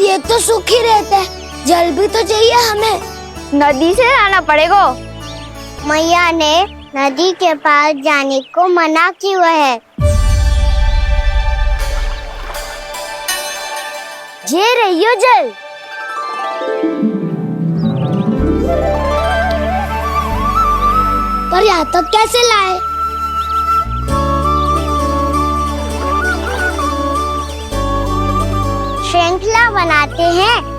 पर ये तो सूख ही रहते हैं, जल भी तो चाहिए हमें। नदी से लाना पड़ेगा। मैया ने नदी के पास जाने को मना किया है। ये रहियो जल। पर यहाँ तक कैसे लाए? श्रृंखला बनाते हैं।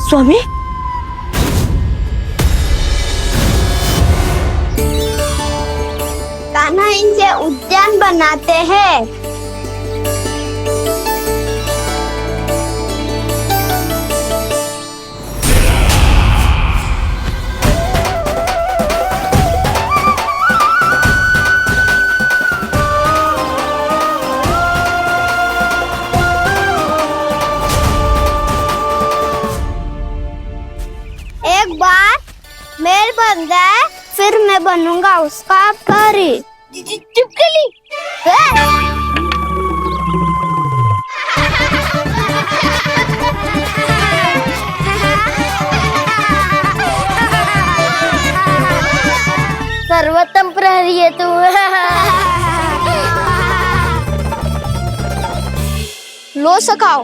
स्वामी, कान्हा इनसे उद्यान बनाते हैं। एक बार मेल बन जाए फिर मैं बनूंगा उसका परी। चुपकली। सर्वोत्तम प्रहरी है तू। लो सखाओ,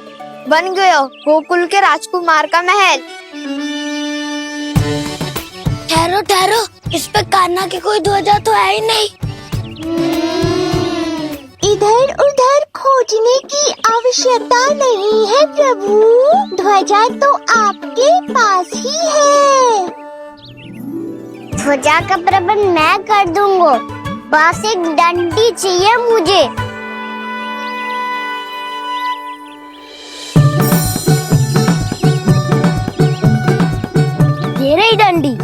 बन गयो गोकुल के राजकुमार का महल। ठहरो ठहरो, इस पे कान्हा की कोई ध्वजा तो है ही नहीं। इधर उधर खोजने की आवश्यकता नहीं है प्रभु, ध्वजा तो आपके पास ही है। ध्वजा का प्रबंध मैं कर दूंगा, बस एक डंडी चाहिए मुझे। ये रही डंडी।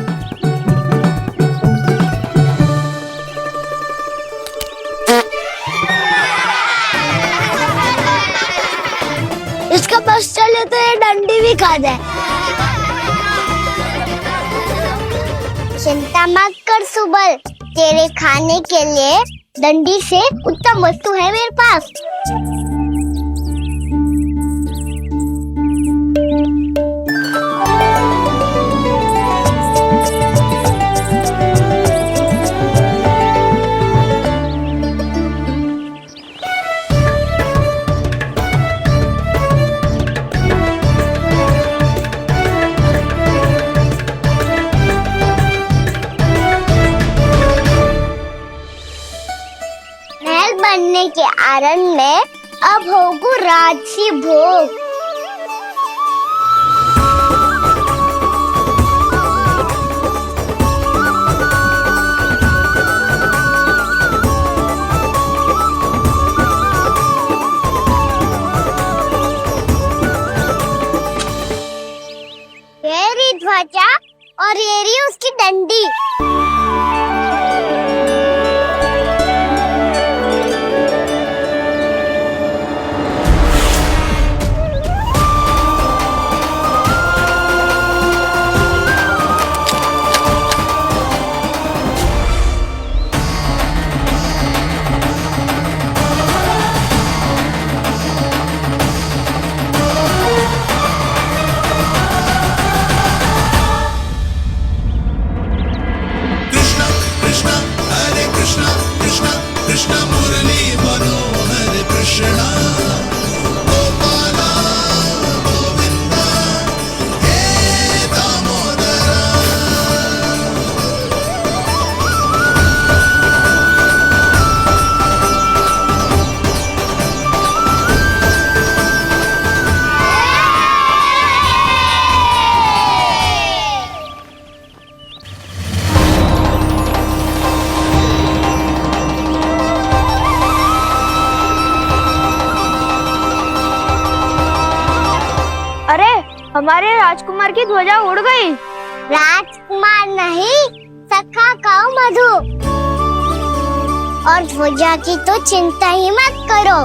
इसका बस चले तो ये डंडी भी खा जाए। चिंता मत कर सुबल, तेरे खाने के लिए डंडी से उत्तम वस्तु है मेरे पास। बनने के आनंद में अब होगू राजसी भोग। ये रही ध्वजा और ये रही उसकी डंडी। अरे हमारे राजकुमार की ध्वजा उड़ गई। राजकुमार नहीं, सखा कहो मधु। और ध्वजा की तो चिंता ही मत करो।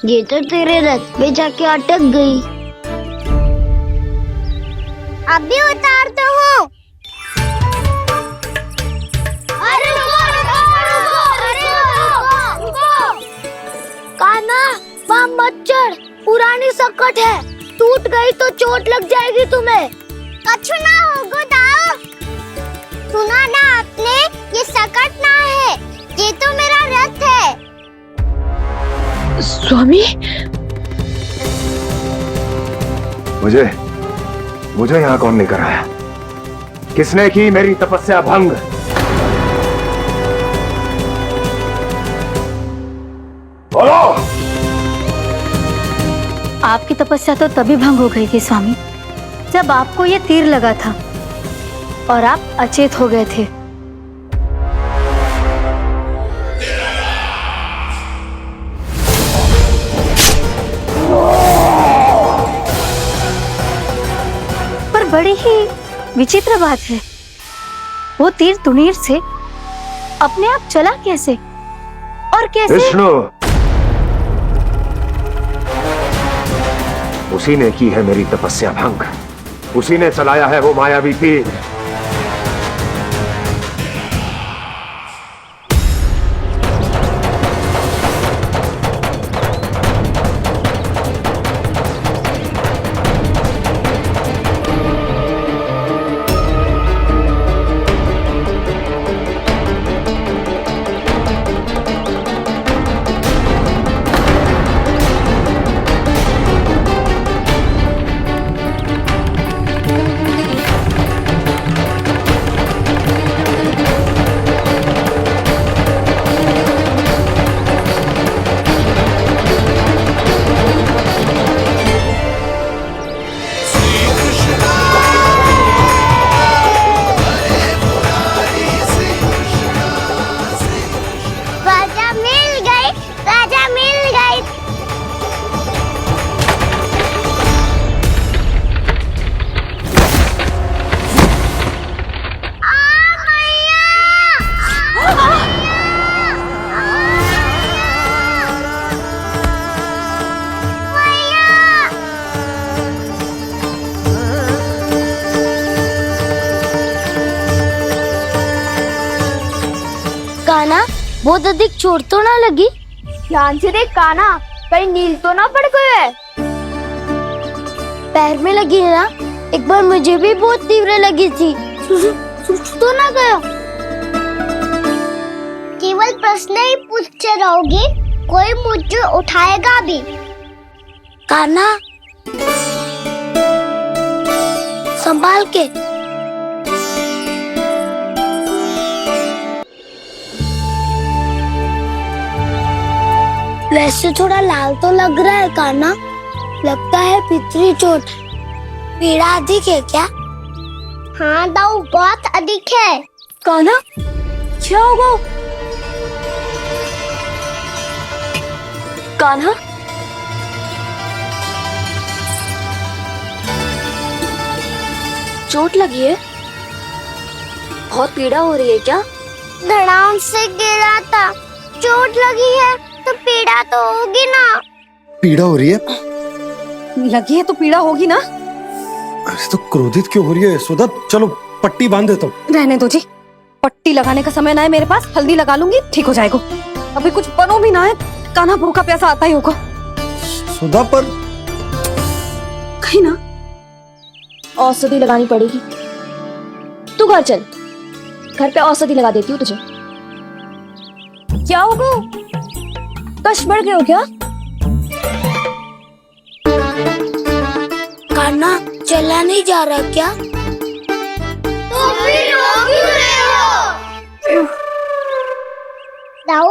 ये तो तेरे रथ पे जाके अटक गई। अभी उतारता हूँ। अरे रुको। कान्हा, वहाँ मत चढ़, पुरानी सकट है, टूट गई तो चोट लग जाएगी तुम्हें। कछु ना होगा दाऊ। सुना ना आपने, ये सकट ना है, ये तो मेरा रथ है। स्वामी, मुझे यहाँ कौन लेकर आया? किसने की मेरी तपस्या भंग? बोलो। आपकी तपस्या तो तभी भंग हो गई थी स्वामी, जब आपको ये तीर लगा था और आप अचेत हो गए थे। पर बड़ी ही विचित्र बात है, वो तीर तुनीर से अपने आप चला कैसे और कैसे? विष्णु, उसी ने की है मेरी तपस्या भंग, उसी ने चलाया है वो मायावी तीर। राजा मिल गई। कान्हा, बहुत अधिक चोट तो ना लगी? ध्यान से देख कान्हा, कहीं नील तो ना पड़ गए। पैर में लगी है ना? एक बार मुझे भी बहुत तीव्र लगी थी। सूझ तो ना गया? केवल प्रश्न ही पूछते रहोगे, कोई मुझे उठाएगा भी। कान्हा, संभाल के। वैसे थोड़ा लाल तो लग रहा है कान्हा, लगता है पितरी चोट। पीड़ा अधिक है क्या? हाँ दाऊ, बहुत अधिक है। कान्हा, क्या होगा? कान्हा, चोट लगी है? बहुत पीड़ा हो रही है क्या? धड़ाम से गिरा था, चोट लगी है तो पीड़ा तो होगी ना। पीड़ा हो रही है? लगी है तो पीड़ा होगी ना। अरे तो क्रोधित क्यों हो रही है यशोदा? चलो पट्टी बांध देता हूँ। रहने दो जी, पट्टी लगाने का समय ना है मेरे पास, हल्दी लगा लूंगी, ठीक हो जाएगा। अभी कुछ बनो भी ना है, कान्हा भूखा प्यासा आता ही होगा। सुधा पर कहीं ना औषधि लगानी पड़ेगी। तू घर चल, घर पे औषधि लगा देती हूँ तुझे। क्या होगा? कष्ट बढ़ गए हो क्या? कान्हा, चला नहीं जा रहा क्या? तो फिर रो क्यों रहे हो? दाऊ,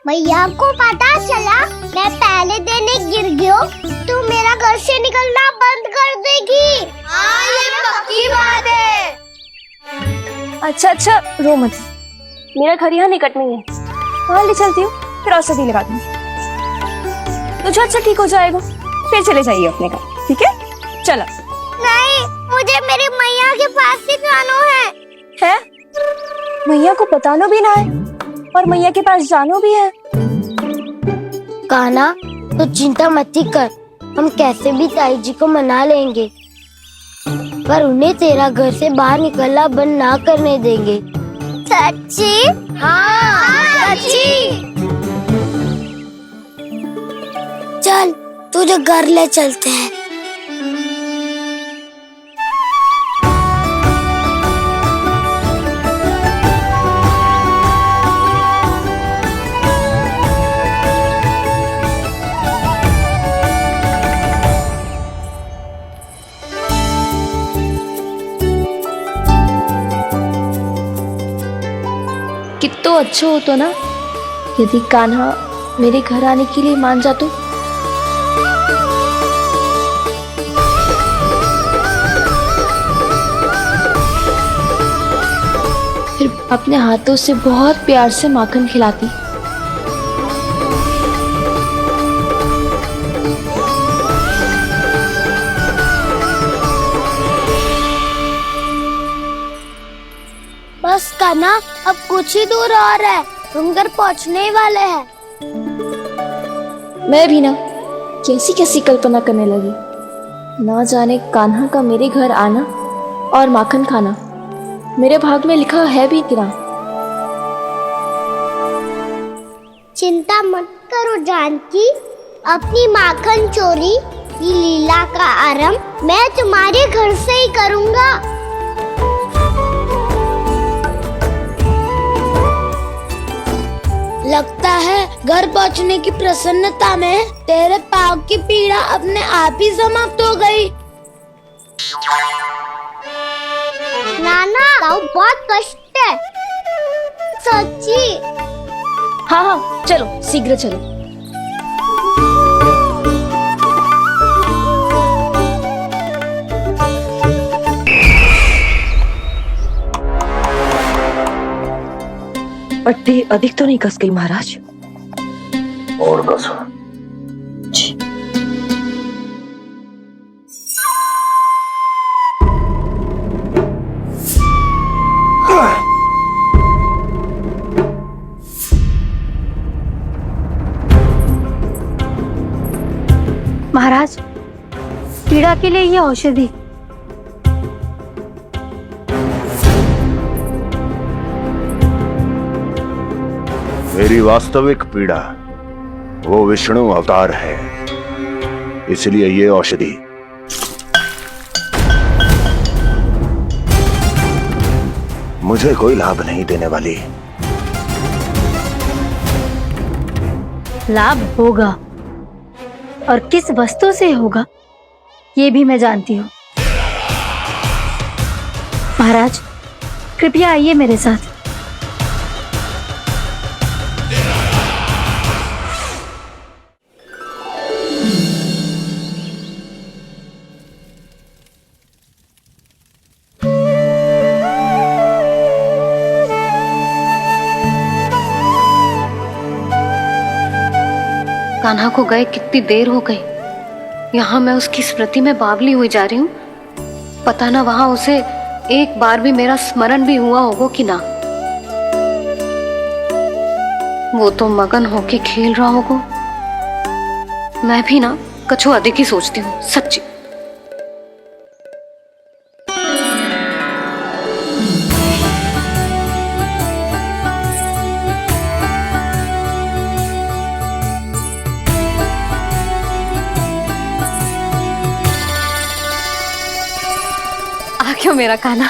भैया को पता चला मैं पहले दिन ही गिर गया तो मेरा घर से निकलना बंद कर देगी। हाँ, ये पक्की बात है। अच्छा, रो मत, मेरा घर यहाँ निकट में है, वहाँ ले चलती हूँ, फिर औषधि लगा दूंगी। तो झट से ठीक हो जाएगा। फिर चले जाइए अपने घर, ठीक है? चलो। नहीं, मुझे मेरी मैया के पास ही जाना है। मैया को बताना भी ना है और मैया के पास जानो भी है। कान्हा, तो चिंता मत ही कर, हम कैसे भी ताई जी को मना लेंगे, पर उन्हें तेरा घर से बाहर निकलना बंद ना करने देंगे। सच्ची? हाँ, सच्ची। चल, तुझे घर ले चलते हैं। कितना अच्छा हो तो ना यदि कान्हा मेरे घर आने के लिए मान जा तो। फिर अपने हाथों से बहुत प्यार से माखन खिलाती। बस कान्हा, अब कुछ ही दूर और है, हम घर पहुँचने ही वाले हैं। मैं भी ना कैसी कैसी कल्पना करने लगी। ना जाने कान्हा का मेरे घर आना और माखन खाना मेरे भाग में लिखा है भी कि ना। चिंता मत करो जानकी, अपनी माखन चोरी की लीला का आरंभ मैं तुम्हारे घर से ही करूँगा। लगता है घर पहुंचने की प्रसन्नता में तेरे पाँव की पीड़ा अपने आप ही समाप्त हो गई। नाना, पाँव बहुत कष्ट है। सच्ची? हाँ हाँ, चलो शीघ्र चलो। पट्टी अधिक तो नहीं कस गई महाराज? और कसो। महाराज, पीड़ा के लिए ये औषधि। मेरी वास्तविक पीड़ा वो विष्णु अवतार है, इसलिए ये औषधि। मुझे कोई लाभ नहीं देने वाली। लाभ होगा, और किस वस्तु से होगा ये भी मैं जानती हूँ। महाराज, कृपया आइए मेरे साथ। कान्हा को गए कितनी देर हो गई। यहाँ मैं उसकी स्मृति में बावली हुई जा रही हूँ। पता ना वहां उसे एक बार भी मेरा स्मरण भी हुआ होगा कि ना। वो तो मगन होके खेल रहा होगा। मैं भी ना कुछ अधिक ही सोचती हूँ सच्ची। आ क्यों मेरा कान्हा।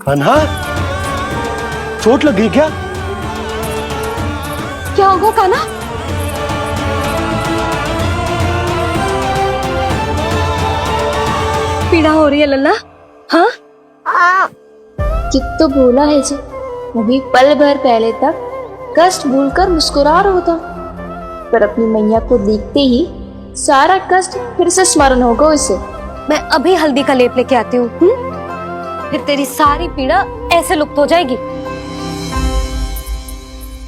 कान्हा, चोट लग गई क्या? क्या होगा कान्हा? पीड़ा हो रही है लल्ला? हाँ? कित तो भूला है जी, अभी पल भर पहले तक कष्ट भूलकर मुस्कुरा रहा था, पर अपनी मैया को देखते ही सारा कष्ट फिर से स्मरण होगा उसे। मैं अभी हल्दी का लेप लेके आती हूँ, फिर तेरी सारी पीड़ा ऐसे लुप्त हो जाएगी।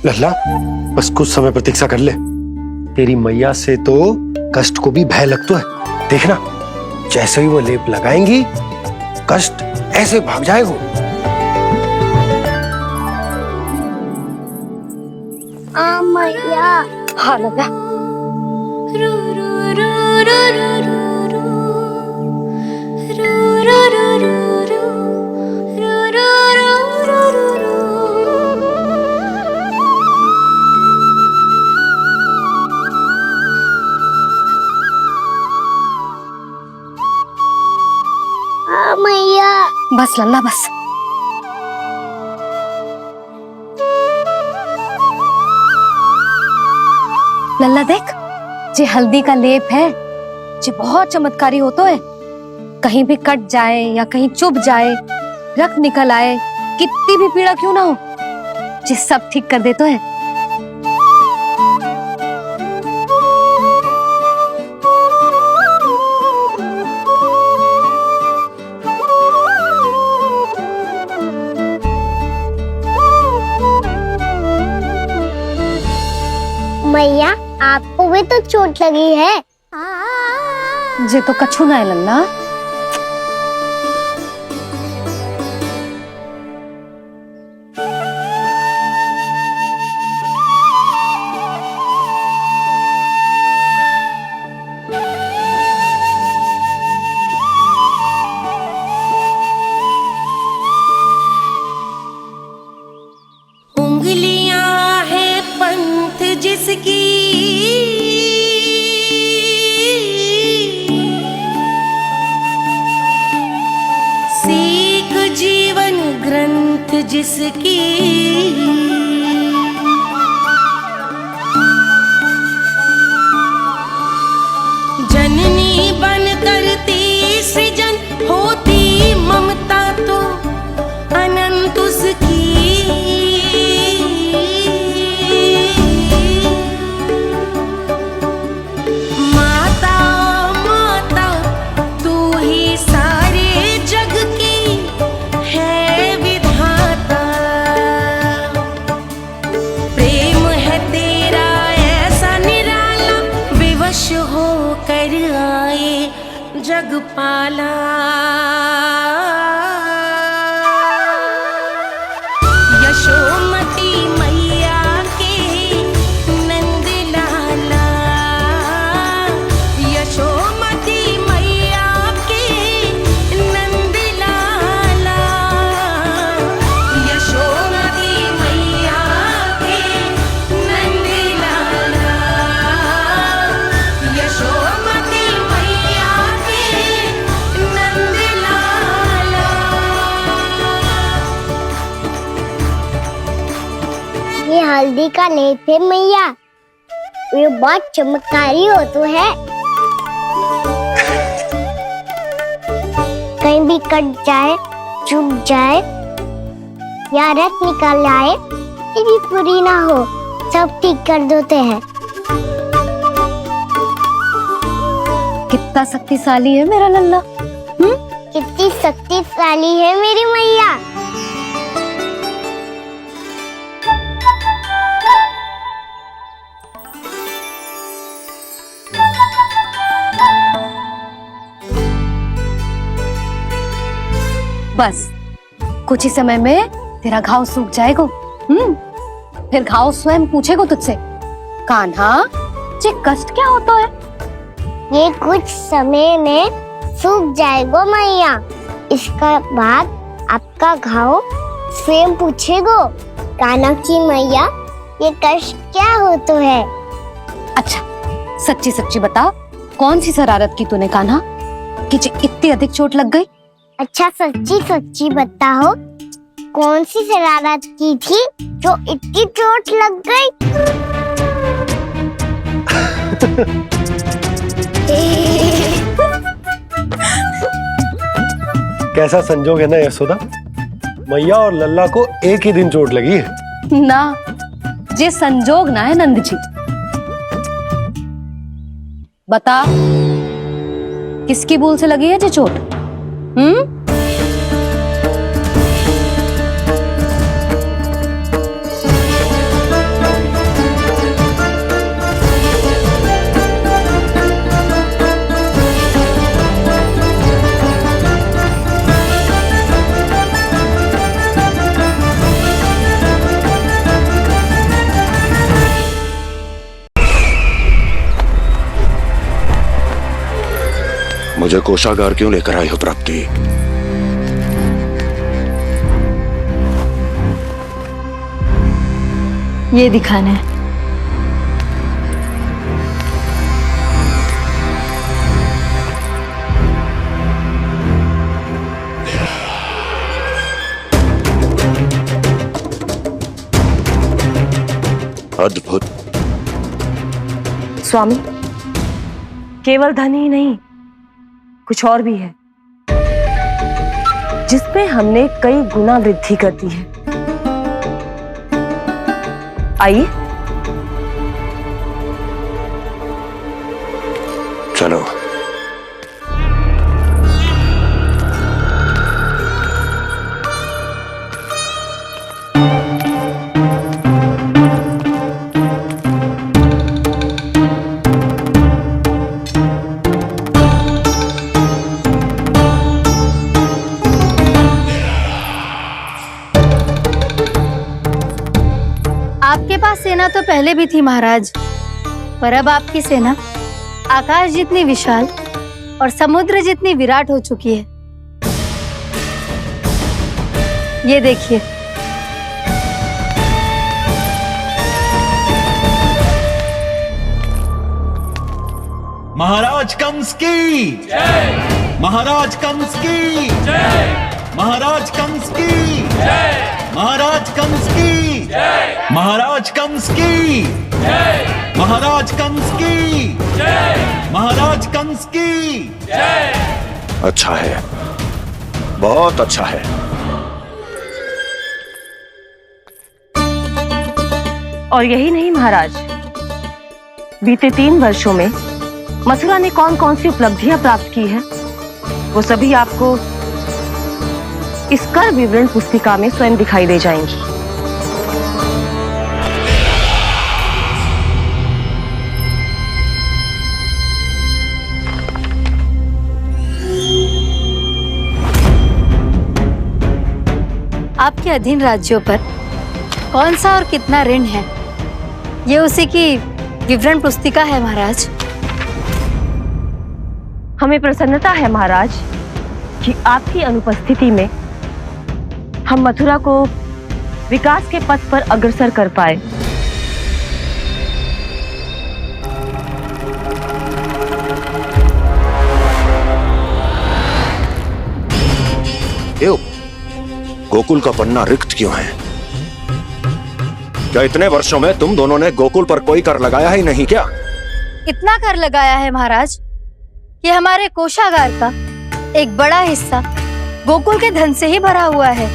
लल्ला, बस कुछ समय प्रतीक्षा कर ले। तेरी मैया से तो कष्ट को भी भय लगता है। देखना, जैसे ही वो लेप लगाएंगी, कष्ट ऐसे भाग जाएगा। मैया। हाँ लल्ला। मैया। बस लल्ला बस। लल्ला देख, जे हल्दी का लेप है, जे बहुत चमत्कारी होता है। कहीं भी कट जाए या कहीं चुभ जाए, रक्त निकल आए, कितनी भी पीड़ा क्यों ना हो, जे सब ठीक कर देता है। मैया, आपको भी तो चोट लगी है। जे तो कछु ना है लल्ला। उंगलियां है पंथ जिसकी, सीख जीवन ग्रंथ जिसकी, जननी बन करती सृजन होती ममता तो अनंत उसकी। जगपाला यशोमती मैया के नंद लाला, यशोमती मैया के नंद लाला, यशोमती मैया के नंद लाला, यशोमती ये हल्दी का लेप है मैया, ये बहुत चमत्कारी हो तो है। कहीं भी कट जाए, चुभ जाए या रक्त निकल आए, ये भी पूरी ना हो, सब ठीक कर देते हैं। कितना शक्तिशाली है मेरा लल्ला। कितनी शक्तिशाली है मेरी मैया। बस कुछ ही समय में तेरा घाव सूख जाएगा। फिर घाव स्वयं पूछेगा तुझसे, कान्हा ये कष्ट क्या होता है? ये कुछ समय में सूख जाएगा मैया। इसका बाद आपका घाव स्वयं पूछेगा, कान्हा की मैया ये कष्ट क्या होता है। अच्छा सच्ची सच्ची बता, कौन सी शरारत की तूने कान्हा कि इतनी अधिक चोट लग गई? अच्छा सच्ची सच्ची बताओ, कौन सी शरारत की थी जो इतनी चोट लग गई? कैसा संजोग है ना यशोदा, मैया और लल्ला को एक ही दिन चोट लगी है। ना जे संजोग ना है नंद जी। बता किसकी भूल से लगी है जे चोट? मुझे कोषागार क्यों लेकर आई हो प्राप्ति? ये दिखाना है। अद्भुत। स्वामी, केवल धन ही नहीं, कुछ और भी है जिसमें हमने कई गुना वृद्धि कर दी है। आइए चलो। आपके पास सेना तो पहले भी थी महाराज, पर अब आपकी सेना आकाश जितनी विशाल और समुद्र जितनी विराट हो चुकी है। ये देखिए। महाराज कंस की जय। महाराज कंस की जय। महाराज कंस की जय। महाराज कंस की जय। महाराज कंस की जय। महाराज कंस की जय। महाराज कंस की जय। अच्छा है, बहुत अच्छा है। और यही नहीं महाराज, बीते 3 वर्षों में मथुरा ने कौन कौन सी उपलब्धियां प्राप्त की है, वो सभी आपको इस कर विवरण पुस्तिका में स्वयं दिखाई दे जाएंगी। आपके अधीन राज्यों पर कौन सा और कितना ऋण है, ये उसी की विवरण पुस्तिका है महाराज। हमें प्रसन्नता है महाराज कि आपकी अनुपस्थिति में हम मथुरा को विकास के पथ पर अग्रसर कर पाए। गोकुल का पन्ना रिक्त क्यों है? क्या इतने वर्षों में तुम दोनों ने गोकुल पर कोई कर लगाया ही नहीं क्या? इतना कर लगाया है महाराज कि हमारे कोषागार का एक बड़ा हिस्सा गोकुल के धन से ही भरा हुआ है।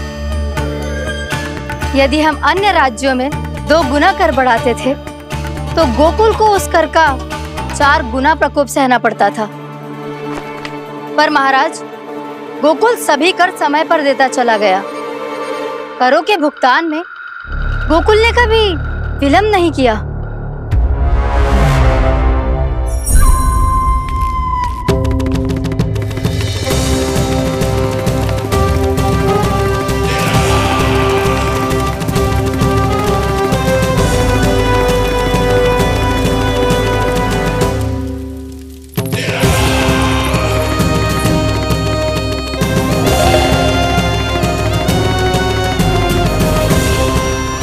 यदि हम अन्य राज्यों में 2 गुना कर बढ़ाते थे तो गोकुल को उस कर का 4 गुना प्रकोप सहना पड़ता था। पर महाराज, गोकुल सभी कर समय पर देता चला गया। करों के भुगतान में गोकुल ने कभी विलंब नहीं किया।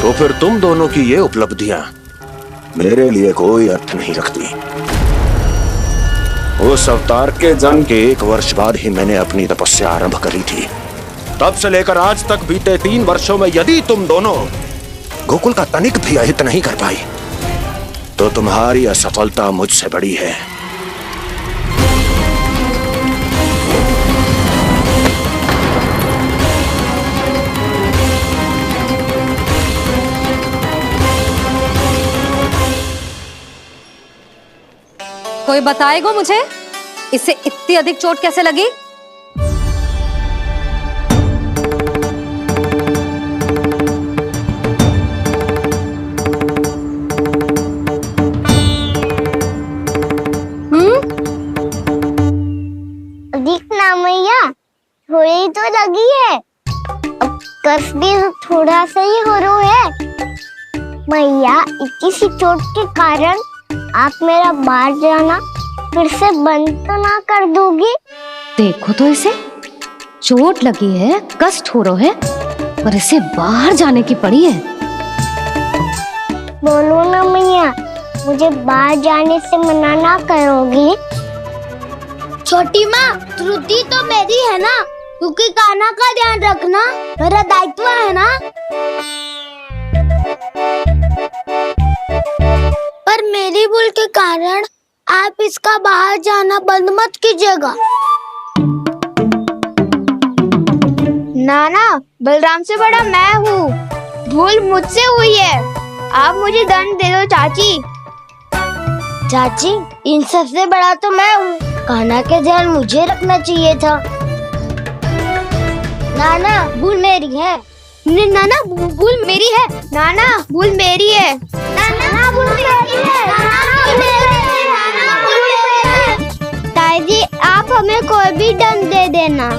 तो फिर तुम दोनों की ये उपलब्धियां मेरे लिए कोई अर्थ नहीं रखती। उस अवतार के जन्म के 1 वर्ष बाद ही मैंने अपनी तपस्या आरंभ करी थी। तब से लेकर आज तक बीते 3 वर्षों में यदि तुम दोनों गोकुल का तनिक भी अहित नहीं कर पाई तो तुम्हारी असफलता मुझसे बड़ी है। कोई बताएगा मुझे इसे इतनी अधिक चोट कैसे लगी? दिखना मैया, थोड़ी तो लगी है, अब कस भी थोड़ा सा ही हो रहा है। मैया, इतनी सी चोट के कारण आप मेरा बाहर जाना फिर से बंद तो ना कर दोगी? देखो तो इसे, चोट लगी है, कष्ट हो रहा है, पर इसे बाहर जाने की पड़ी है। बोलो ना मैया, मुझे बाहर जाने से मना ना करोगी? छोटी माँ, त्रुटि तो मेरी है ना, क्योंकि कान्हा का ध्यान रखना मेरा दायित्व है ना। पर मेरी भूल के कारण आप इसका बाहर जाना बंद मत कीजिएगा। नाना, बलराम से बड़ा मैं हूँ, भूल मुझसे हुई है, आप मुझे दंड दे दो चाची। चाची, इन सबसे बड़ा तो मैं हूँ, कान्हा के ध्यान मुझे रखना चाहिए था। नाना, भूल मेरी है। नाना, भूल मेरी है। नाना, भूल मेरी है। नाना, भूल मेरी है। नाना, भूल मेरी है। ताई जी, आप हमें कोई भी दंड दे देना,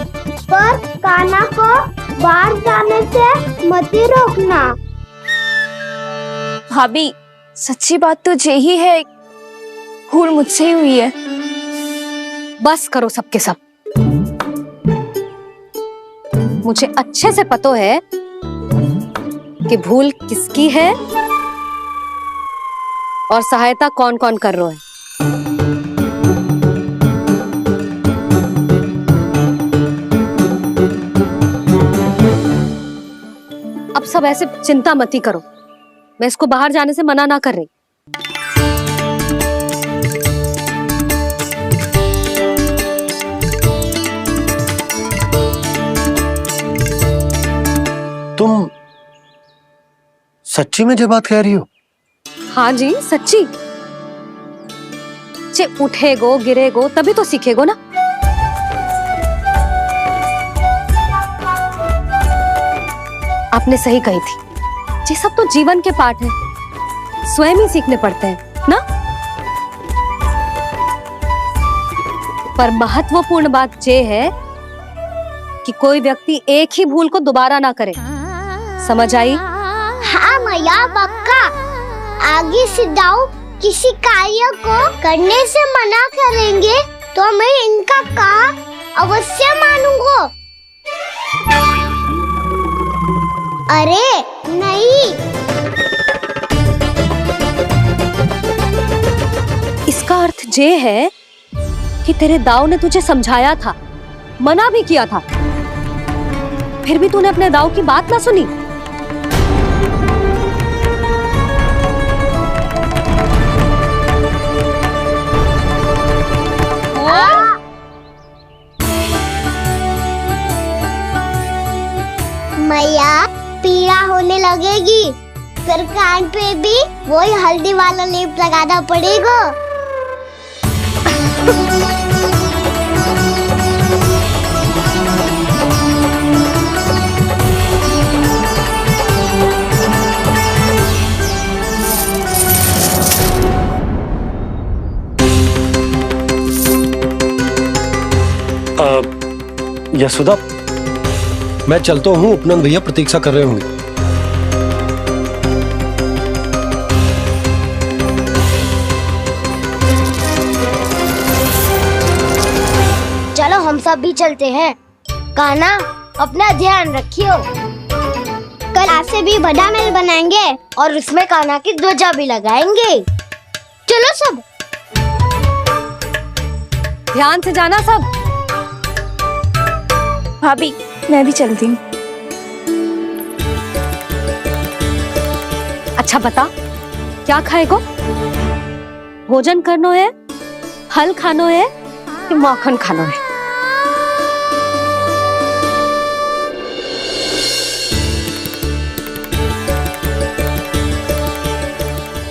पर कान्हा को बाहर जाने से मत ही रोकना। भाभी, सच्ची बात तो यही है, भूल मुझसे ही हुई है। बस करो सबके सब। मुझे अच्छे से पता है कि भूल किसकी है और सहायता कौन कौन कर रहा है। अब सब ऐसे चिंता मत ही करो, मैं इसको बाहर जाने से मना ना कर रही। तुम सच्ची में जो बात कह रही हो? हाँ जी, सच्ची। जे उठेगो गिरेगो तभी तो सीखेगो ना। आपने सही कही थी, ये सब तो जीवन के पाठ है, स्वयं ही सीखने पड़ते हैं ना। पर महत्वपूर्ण बात ये है कि कोई व्यक्ति एक ही भूल को दोबारा ना करे, समझ आई? हाँ मैया, पक्का। आगे से जाओ किसी कार्य को करने से मना करेंगे तो मैं इनका कहा अवश्य मानूंगा। अरे नहीं, इसका अर्थ ये है कि तेरे दाऊ ने तुझे समझाया था, मना भी किया था, फिर भी तूने अपने दाऊ की बात ना सुनी। मैया, पीड़ा होने लगेगी, फिर कान पे भी वही हल्दी वाला लेप लगाना पड़ेगा। यशोदा, मैं चलता हूँ, उपनंद भैया प्रतीक्षा कर रहे होंगे। चलो हम सब भी चलते हैं। कान्हा, अपना ध्यान रखियो। कल आपसे भी बड़ा महल बनाएंगे और उसमें कान्हा की ध्वजा भी लगाएंगे। चलो सब। ध्यान से जाना सब। भाभी, मैं भी चलती हूँ। अच्छा बता, क्या खाएगो? भोजन करनो है, फल खानो है कि माखन खानो है?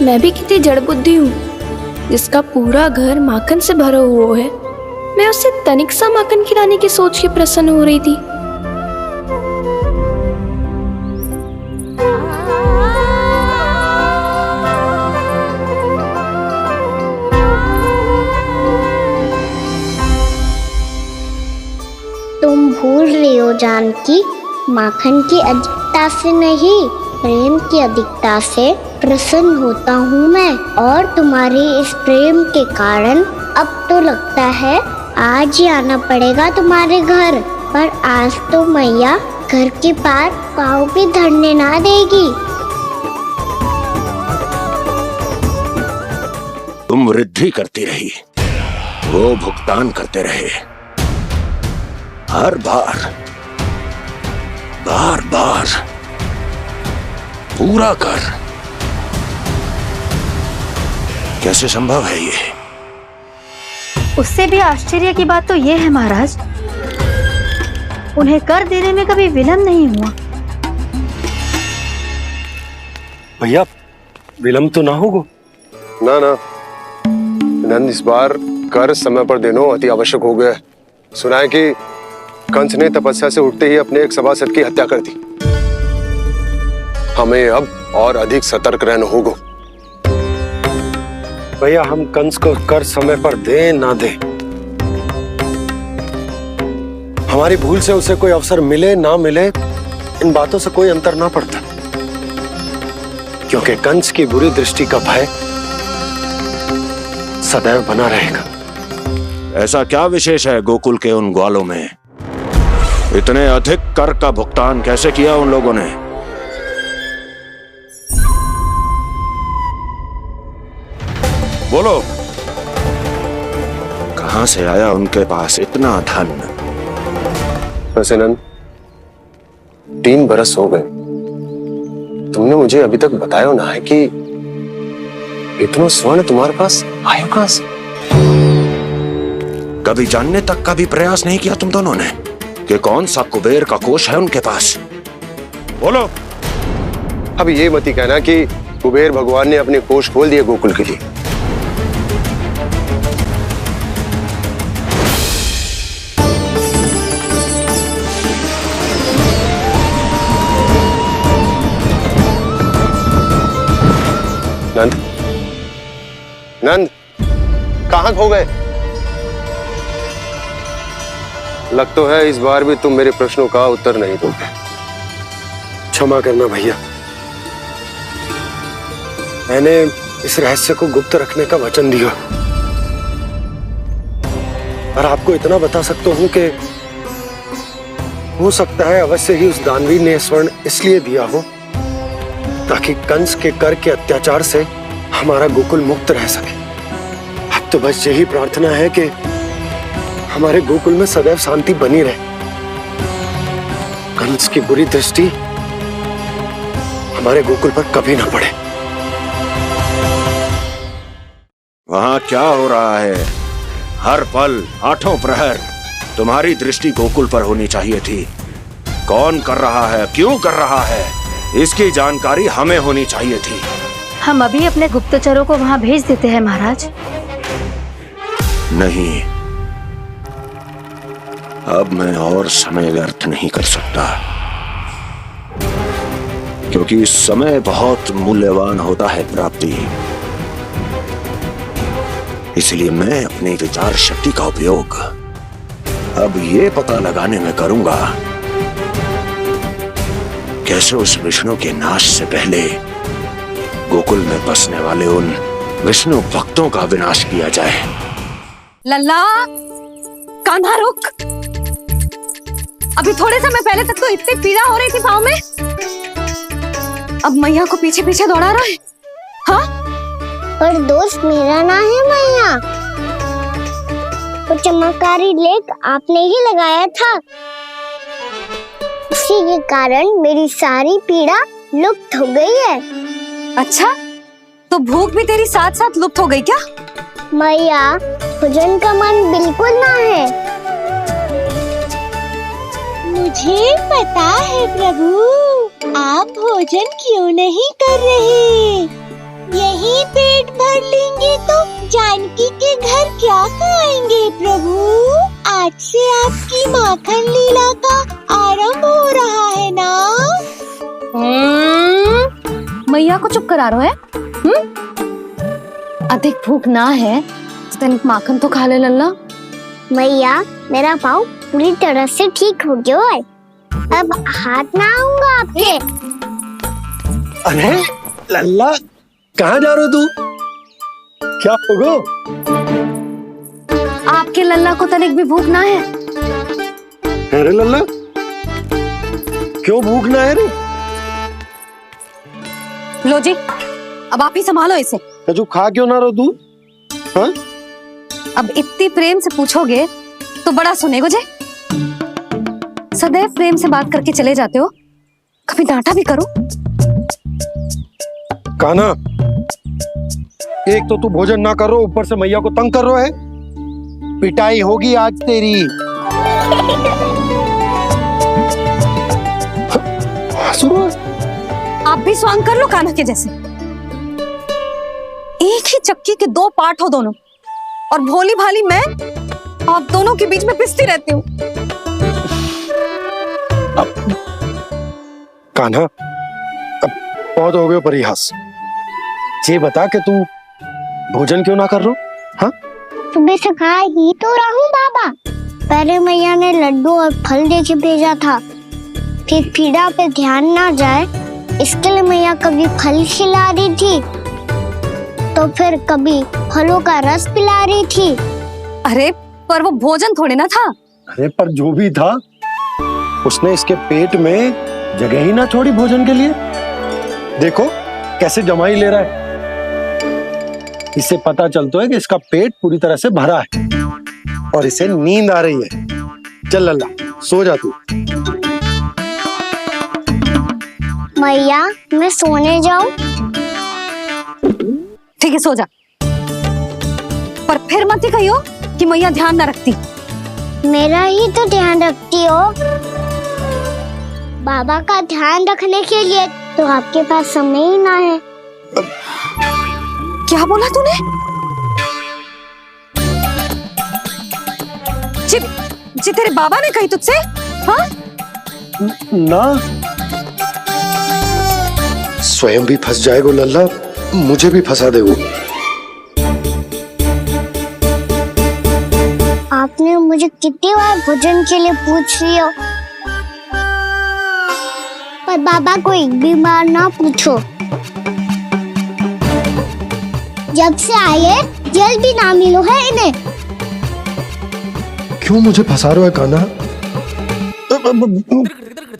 मैं भी कितनी जड़ बुद्धि हूँ जिसका पूरा घर माखन से भरा हुआ है। मैं उससे तनिक सा माखन खिलाने की सोच के प्रसन्न हो रही थी। तुम भूल रही हो जानकी, माखन की अधिकता से नहीं, प्रेम की अधिकता से प्रसन्न होता हूँ मैं। और तुम्हारे इस प्रेम के कारण अब तो लगता है आज ही आना पड़ेगा तुम्हारे घर। पर आज तो मैया घर के पार पाँव भी धरने ना देगी। तुम वृद्धि करती रही, वो भुगतान करते रहे। हर बार बार बार पूरा कर। कैसे संभव है ये? उससे भी आश्चर्य की बात तो ये है महाराज, उन्हें कर देने में कभी विलंब नहीं हुआ। भैया विलंब तो ना होगा? ना ना नंद, इस बार कर समय पर देना अति आवश्यक हो गया है। सुना है कि कंस ने तपस्या से उठते ही अपने एक सभासद की हत्या कर दी। हमें अब और अधिक सतर्क रहना होगा। भैया हम कंस को कर समय पर दे ना दे, हमारी भूल से उसे कोई अवसर मिले ना मिले, इन बातों से कोई अंतर ना पड़ता। क्योंकि कंस की बुरी दृष्टि का भय सदैव बना रहेगा। ऐसा क्या विशेष है गोकुल के उन ग्वालों में? इतने अधिक कर का भुगतान कैसे किया उन लोगों ने? बोलो, कहां से आया उनके पास इतना धन? वैसे नंद, 3 बरस हो गए, तुमने मुझे अभी तक बताया ना है कि इतना स्वर्ण तुम्हारे पास आया कहां से? कभी जानने तक का भी प्रयास नहीं किया तुम दोनों ने कि कौन सा कुबेर का कोष है उनके पास? बोलो। अब ये मत ही कहना कि कुबेर भगवान ने अपने कोष खोल दिए गोकुल के लिए। नंद, नंद, कहां खो गए? लग तो है इस बार भी तुम मेरे प्रश्नों का उत्तर नहीं दोगे। क्षमा करना भैया, मैंने इस रहस्य को गुप्त रखने का वचन दिया। पर आपको इतना बता सकता हूं कि हो सकता है अवश्य ही उस दानवी ने स्वर्ण इसलिए दिया हो ताकि कंस के कर के अत्याचार से हमारा गोकुल मुक्त रह सके। अब तो बस यही प्रार्थना है कि हमारे गोकुल में सदैव शांति बनी रहे, कंस की बुरी दृष्टि हमारे गोकुल पर कभी ना पड़े। वहां क्या हो रहा है? हर पल, आठों प्रहर तुम्हारी दृष्टि गोकुल पर होनी चाहिए थी। कौन कर रहा है, क्यों कर रहा है, इसकी जानकारी हमें होनी चाहिए थी। हम अभी अपने गुप्तचरों को वहां भेज देते हैं महाराज। नहीं, अब मैं और समय व्यर्थ नहीं कर सकता, क्योंकि समय बहुत मूल्यवान होता है प्राप्ति। इसलिए मैं अपनी विचार शक्ति का उपयोग अब ये पता लगाने में करूंगा कैसे उस विष्णु के नाश से पहले गोकुल में बसने वाले उन विष्णु भक्तों का विनाश किया जाए। लल्ला, कान्हा रुक। अभी थोड़े समय पहले तक तो इतनी पीड़ा हो रही थी पाँव में, अब मैया को पीछे पीछे दौड़ा रहा है। हाँ? पर दोष मेरा ना है मैया, वो चमत्कारी लेख आपने ही लगाया था। इसी के कारण मेरी सारी पीड़ा लुप्त हो गई है। अच्छा, तो भूख भी तेरी साथ साथ लुप्त हो गई क्या? मैया, भोजन का मन बिल्कुल ना है। मुझे पता है प्रभु, आप भोजन क्यों नहीं कर रहे। यही पेट भर लेंगे तो जानकी के घर क्या खाएंगे प्रभु। आज से आपकी माखन लीला का आरंभ हो रहा है ना। मैया को चुप करा रहे है? अधिक भूख ना है तो तनिक माखन तो खा ले लल्ला। मैया, मेरा पाँव पूरी तरह से ठीक हो गया है। अब हाथ ना आऊंगा आपके। अरे लल्ला, कहाँ जा रहे हो तू? क्या होगो? आपके लल्ला को तनिक भी भूख ना है? अरे लल्ला, क्यों भूख ना है रे? लो जी, अब आप ही संभालो इसे। तू खा क्यों ना रहो तू? हाँ? अब इतनी प्रेम से पूछोगे तो बड़ा सुनेगो जे। सदैव प्रेम से बात करके चले जाते हो, कभी डांटा भी करो। कान्हा, एक तो तू भोजन ना करो, ऊपर से मैया को तंग कर रहा है। पिटाई होगी आज तेरी। आप भी स्वांग कर लो कान्हा के जैसे। एक ही चक्की के दो पार्ट हो दोनों, और भोली भाली मैं आप दोनों के बीच में पिसती रहती हूँ। कान्हा, अब बहुत हो गए परिहास। ये बता कि तू भोजन क्यों ना कर रो? हाँ? सुबह से खा ही तो रहा हूँ बाबा। पहले मैया ने लड्डू और फल देके भेजा था, फिर पीड़ा पे ध्यान ना जाए इसके लिए मैया कभी फल खिला रही थी तो फिर कभी फलों का रस पिला रही थी। अरे पर वो भोजन थोड़े ना था। अरे पर जो भी था, उसने इसके पेट में जगह ही ना छोड़ी भोजन के लिए। देखो कैसे जमाई ले रहा है। इससे पता चलता है कि इसका पेट पूरी तरह से भरा है और इसे नींद आ रही है। चल लल्ला, सो जा तू। मैया, मैं सोने जाऊं? ठीक है, सो जा, पर फिर मत ही कहियो कि मैया ध्यान न रखती। मेरा ही तो ध्यान रखती हो। बाबा का ध्यान रखने के लिए तो आपके पास समय ही ना है। क्या बोला तूने? जी तेरे बाबा ने कही तुझसे? हाँ? ना, स्वयं भी फंस जाएगो लल्ला, मुझे भी फंसा देगो। आपने मुझे कितनी बार भोजन के लिए पूछ लिया, पर बाबा को एक भी बार ना पूछो। जब से आए जल भी ना मिलो है इन्हें। क्यों मुझे फंसा रहा है कान्हा?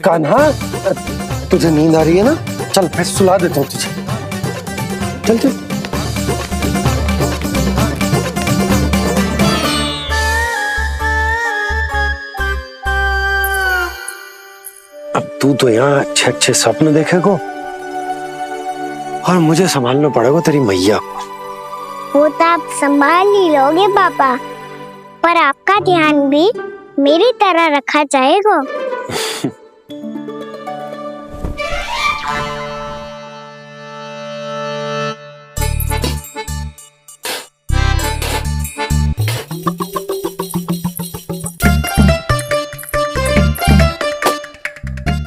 कान्हा, तुझे नींद आ रही है ना? चल मैं सुला देता हूँ तुझे। चल चल। अब तू तो यहाँ अच्छे अच्छे सपने देखेगो और मुझे संभालना पड़ेगा तेरी मैया को। वो तो आप संभाल ही लोगे पापा, पर आपका ध्यान भी मेरी तरह रखा जाएगा।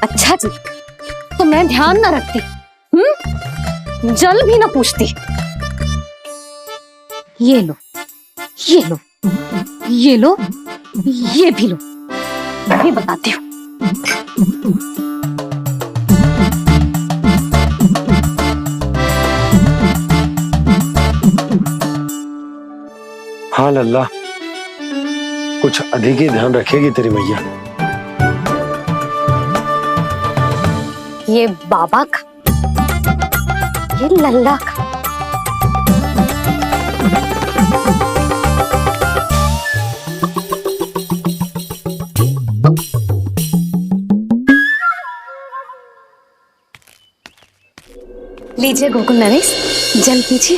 अच्छा जी, तो मैं ध्यान ना रखती, जल भी ना पूछती। ये लो, ये लो, ये लो, ये भी लो, मैं भी बताती हूँ। हाँ लल्ला, कुछ अधिक ही ध्यान रखेगी तेरी मैया। ये बाबा का, ये लल्ला का। लीजिए गोकुल नरेश, जल पीजिए।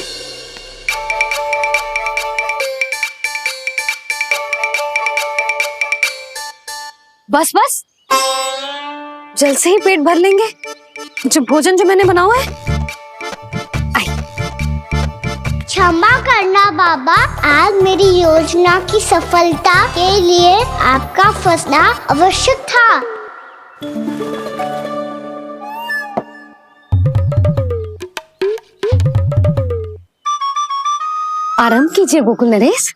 बस बस, जल से ही पेट भर लेंगे। जो भोजन जो मैंने बनाया है। क्षमा करना बाबा, आज मेरी योजना की सफलता के लिए आपका फंसना आवश्यक था। आराम कीजिए गोकुल नरेश।